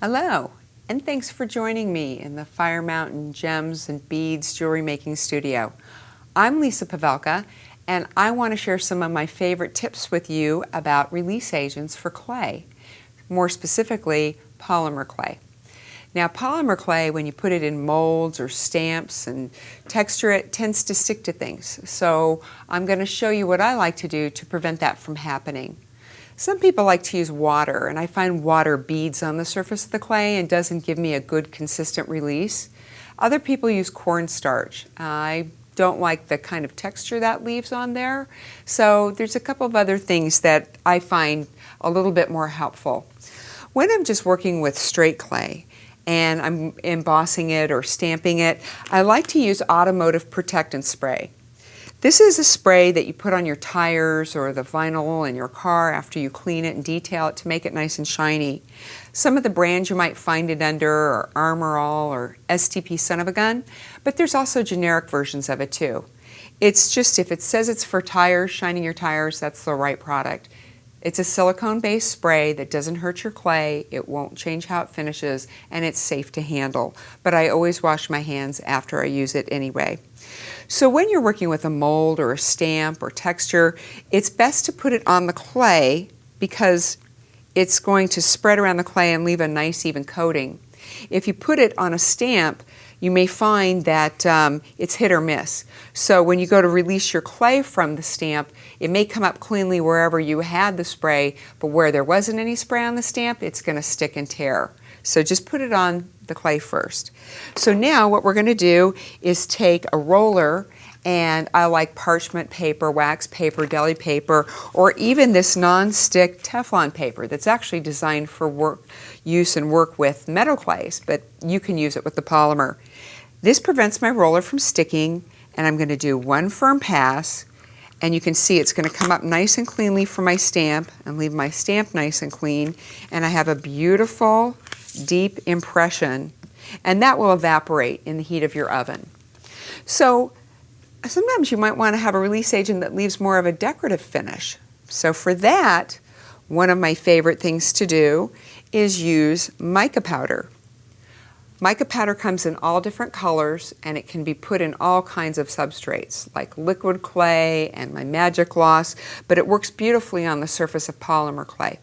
Hello, and thanks for joining me in the Fire Mountain Gems and Beads Jewelry Making Studio. I'm Lisa Pavelka, and I want to share some of my favorite tips with you about release agents for clay, more specifically polymer clay. Now, polymer clay, when you put it in molds or stamps and texture it, tends to stick to things. So I'm going to show you what I like to do to prevent that from happening. Some people like to use water, and I find water beads on the surface of the clay and doesn't give me a good consistent release. Other people use cornstarch. I don't like the kind of texture that leaves on there. So there's a couple of other things that I find a little bit more helpful. When I'm just working with straight clay and I'm embossing it or stamping it, I like to use automotive protectant spray. This is a spray that you put on your tires or the vinyl in your car after you clean it and detail it to make it nice and shiny. Some of the brands you might find it under are Armor All or STP Son of a Gun, but there's also generic versions of it too. It's just if it says it's for tires, shining your tires, that's the right product. It's a silicone-based spray that doesn't hurt your clay, it won't change how it finishes, and it's safe to handle. But I always wash my hands after I use it anyway. So when you're working with a mold or a stamp or texture, it's best to put it on the clay because it's going to spread around the clay and leave a nice even coating. If you put it on a stamp, you may find that it's hit or miss. So when you go to release your clay from the stamp, it may come up cleanly wherever you had the spray, but where there wasn't any spray on the stamp, it's going to stick and tear. So just put it on the clay first. So now what we're going to do is take a roller, and I like parchment paper, wax paper, deli paper, or even this non-stick Teflon paper that's actually designed for use and work with metal clays, but you can use it with the polymer. This prevents my roller from sticking, and I'm going to do one firm pass, and you can see it's going to come up nice and cleanly for my stamp and leave my stamp nice and clean, and I have a beautiful deep impression, and that will evaporate in the heat of your oven. So sometimes you might want to have a release agent that leaves more of a decorative finish. So for that, one of my favorite things to do is use mica powder. Mica powder comes in all different colors, and it can be put in all kinds of substrates like liquid clay and my magic gloss, but it works beautifully on the surface of polymer clay.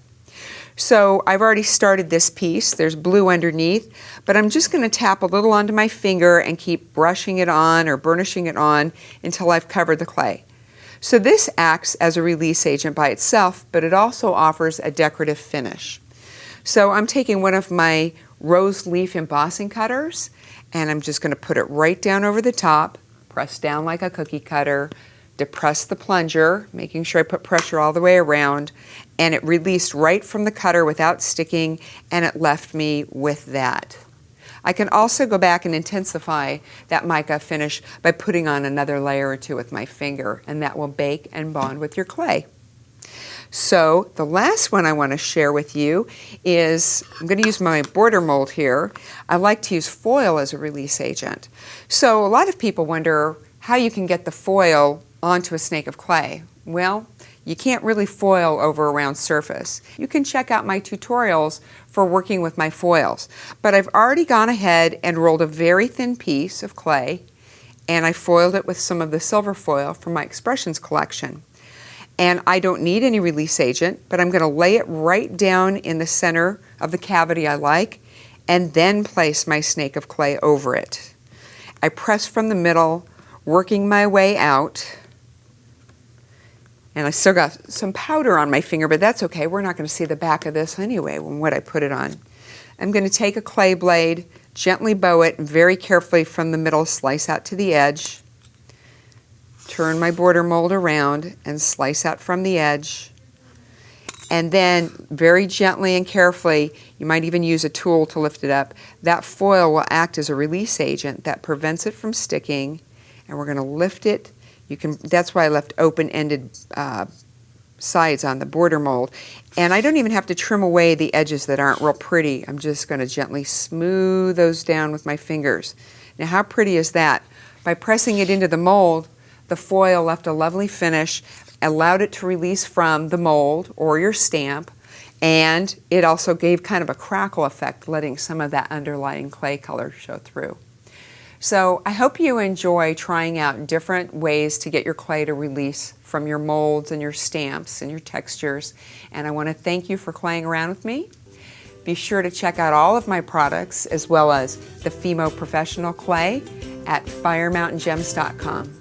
So I've already started this piece. There's blue underneath, but I'm just going to tap a little onto my finger and keep brushing it on or burnishing it on until I've covered the clay. So this acts as a release agent by itself, but it also offers a decorative finish. So I'm taking one of my rose leaf embossing cutters, and I'm just going to put it right down over the top, press down like a cookie cutter, depress the plunger, making sure I put pressure all the way around, and it released right from the cutter without sticking, and it left me with that. I can also go back and intensify that mica finish by putting on another layer or two with my finger, and that will bake and bond with your clay. So the last one I want to share with you is, I'm going to use my border mold here. I like to use foil as a release agent. So a lot of people wonder how you can get the foil onto a snake of clay. Well, you can't really foil over a round surface. You can check out my tutorials for working with my foils. But I've already gone ahead and rolled a very thin piece of clay, and I foiled it with some of the silver foil from my Expressions collection. And I don't need any release agent, but I'm going to lay it right down in the center of the cavity I like, and then place my snake of clay over it. I press from the middle, working my way out. And I still got some powder on my finger, but that's okay. We're not going to see the back of this anyway when I put it on. I'm going to take a clay blade, gently bow it, and very carefully from the middle slice out to the edge. Turn my border mold around and slice out from the edge. And then very gently and carefully, you might even use a tool to lift it up, that foil will act as a release agent that prevents it from sticking. And we're going to lift it. That's why I left open-ended sides on the border mold. And I don't even have to trim away the edges that aren't real pretty. I'm just going to gently smooth those down with my fingers. Now how pretty is that? By pressing it into the mold, the foil left a lovely finish, allowed it to release from the mold or your stamp, And it also gave kind of a crackle effect, letting some of that underlying clay color show through. So I hope you enjoy trying out different ways to get your clay to release from your molds and your stamps and your textures. And I want to thank you for playing around with me. Be sure to check out all of my products as well as the Fimo Professional Clay at firemountaingems.com.